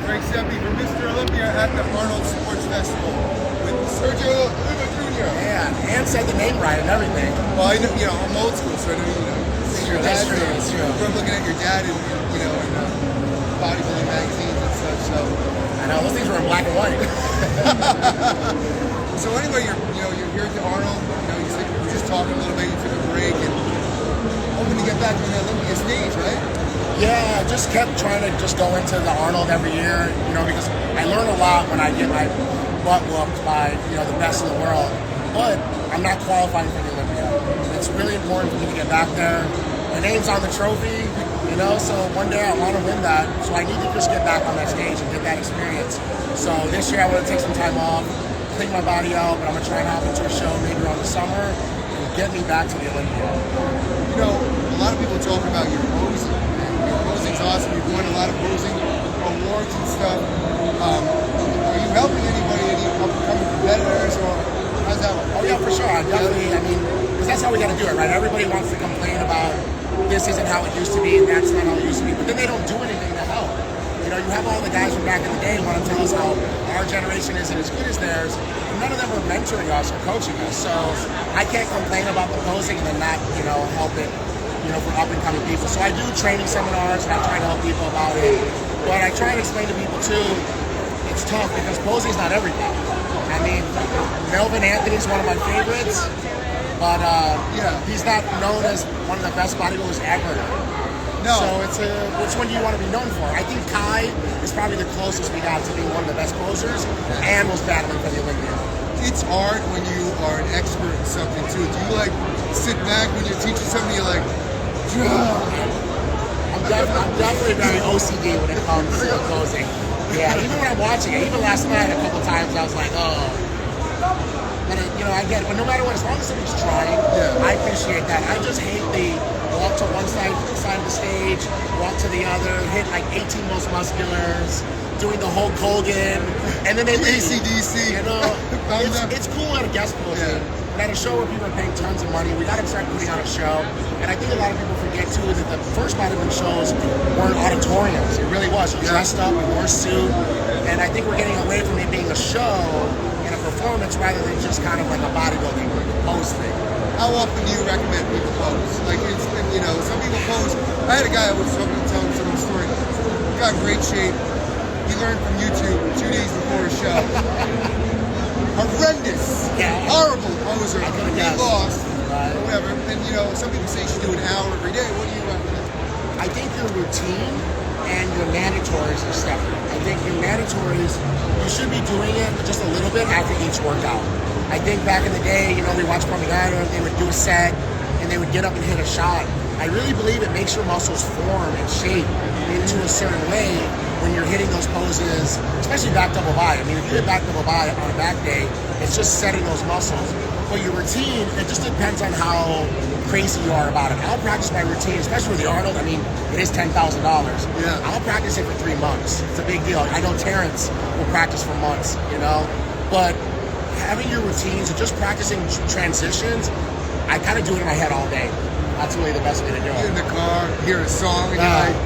Frank Seppi from Mr. Olympia at the Arnold Sports Festival with Sergio Lima Jr. Yeah, and said the name right and everything. Well, I know, I'm old school, so I know, It's true, that's true, that's true. From looking at your dad in bodybuilding magazines and such, so. I know, those things were in black and white. So anyway, you're here at the Arnold, you said you were just talking a little bit, you took a break, and hoping to get back on that Olympia stage, right? Yeah, I just kept trying to just go into the Arnold every year, because I learn a lot when I get my butt whooped by, the best in the world. But I'm not qualifying for the Olympia. It's really important for me to get back there. My name's on the trophy, so one day I want to win that. So I need to just get back on that stage and get that experience. So this year I want to take some time off, clean my body out, but I'm going to try and hop into a show maybe around the summer and get me back to the Olympia. A lot of people talk about your posing. Your posing's awesome. You've won a lot of posing awards and stuff. Are you helping anybody, any upcoming competitors, or how's that work? Oh yeah, for sure. Because that's how we got to do it, right? Everybody wants to complain about this isn't how it used to be and that's not how it used to be, but then they don't do anything to help. You have all the guys from back in the day who want to tell us how our generation isn't as good as theirs, and none of them are mentoring us or coaching us. So I can't complain about the posing and then not, help it, for up and coming people. So I do training seminars and I try to help people about it. But I try and explain to people too, it's tough because posing is not everything. I mean, Melvin Anthony's one of my favorites, but he's not known as one of the best bodybuilders ever. No. So which one do you want to be known for? I think Kai is probably the closest we got to being one of the best posers and was battling for the Olympia. It's hard when you are an expert in something too. Do you sit back when you're teaching something? You're like, I'm definitely very OCD when it comes to posing. Yeah, even when I'm watching it, even last night a couple times I was like, oh. But I get it. But no matter what, as long as somebody's trying, I appreciate that. I just hate the walk to one side of the stage, walk to the other, hit 18 most musculars, doing the Hulk Hogan, and then they leave. AC/DC. It's cool at a guest posting, but at a show where people are paying tons of money, we got to start putting on a show. And I think a lot of people forget too that the first bodybuilding shows weren't auditoriums. It really was. You dressed up, you wore a suit, and I think we're getting away from it being a show and a performance rather than just kind of like a bodybuilding pose thing. How often do you recommend people pose? Some people pose. I had a guy I was talking to telling some story. He got in great shape. He learned from YouTube 2 days before a show. Horrendous, horrible poser. He lost, or whatever. And some people say you should do an hour every day. What do you recommend? I think your routine and your mandatories are separate. I think your mandatories, you should be doing it just a little bit after each workout. I think back in the day, we watched Parmigiano, they would do a set and they would get up and hit a shot. I really believe it makes your muscles form and shape into a certain way when you're hitting those poses, especially back double bi. I mean, if you hit back double bi on a back day, it's just setting those muscles. But your routine, it just depends on how crazy you are about it. I'll practice my routine, especially with the Arnold. I mean, it is $10,000. Yeah. I'll practice it for 3 months. It's a big deal. I know Terrence will practice for months, But having your routines and just practicing transitions, I kind of do it in my head all day. That's really the best way to do it. You're in the car, hear a song, and you're like,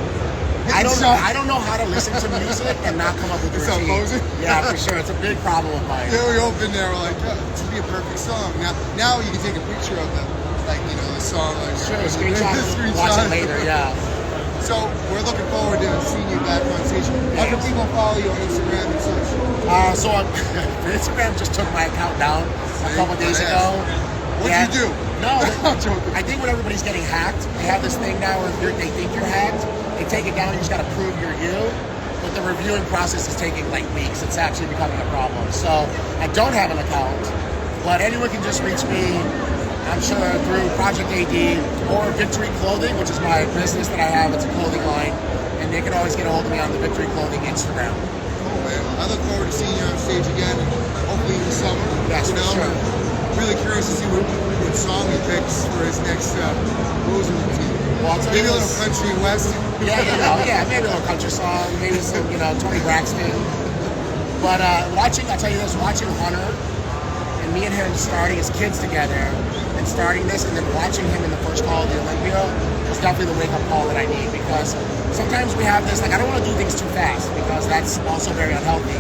I don't know how to listen to music and not come up with a routine. Posing? Yeah, for sure. It's a big problem of mine. We all been there. We're like, this would be a perfect song. Now you can take a picture of the song. Sure, screenshot. Watch it later. Yeah. So we're looking forward to seeing you back on stage. How can people follow you on Instagram and such? So Instagram just took my account down a couple days ago. What did you do? No, I think when everybody's getting hacked, they have this thing now where they think you're hacked. They take it down, you just got to prove you're you. But the reviewing process is taking weeks. It's actually becoming a problem. So I don't have an account, but anyone can just reach me, I'm sure, through Project AD or Victory Clothing, which is my business that I have. It's a clothing line. And they can always get a hold of me on the Victory Clothing Instagram. Cool, man. I look forward to seeing you on stage again, hopefully in the summer. Yes, for sure. Really curious to see what song he picks for his next posing routine. Well, maybe a little country and western. Yeah, maybe a little country song, maybe some, Tony Braxton. But I'll tell you this, watching Hunter and me and him starting as kids together and starting this and then watching him in the first call of the Olympia, was definitely the wake-up call that I need, because sometimes we have this, like, I don't want to do things too fast because that's also very unhealthy.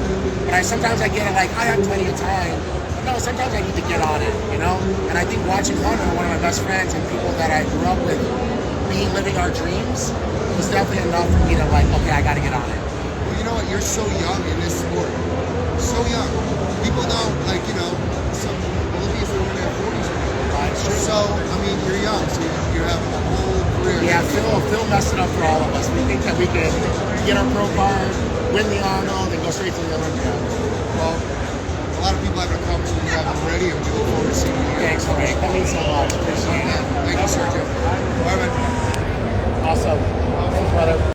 But sometimes I get it, like, I have plenty of time. But no, sometimes I need to get on it, you know? And I think watching Hunter, one of my best friends and people that I grew up with, living our dreams, was definitely enough for me to, like, okay, I got to get on it. Well, you know what? You're so young in this sport. So young. People don't, like, you know, some Olympians are in their 40s. So, I mean, you're young, so you're having a whole career. Yeah, Phil messed it up for all of us. We think that we can get our pro card, win the Arnold, and go straight to the Olympia. Well, a lot of people haven't accomplished what you have already, and we look forward to seeing you. Thanks, Frank. That means so much. Appreciate it. Thank you, Sergio. Bye, man. Awesome. Thanks, brother.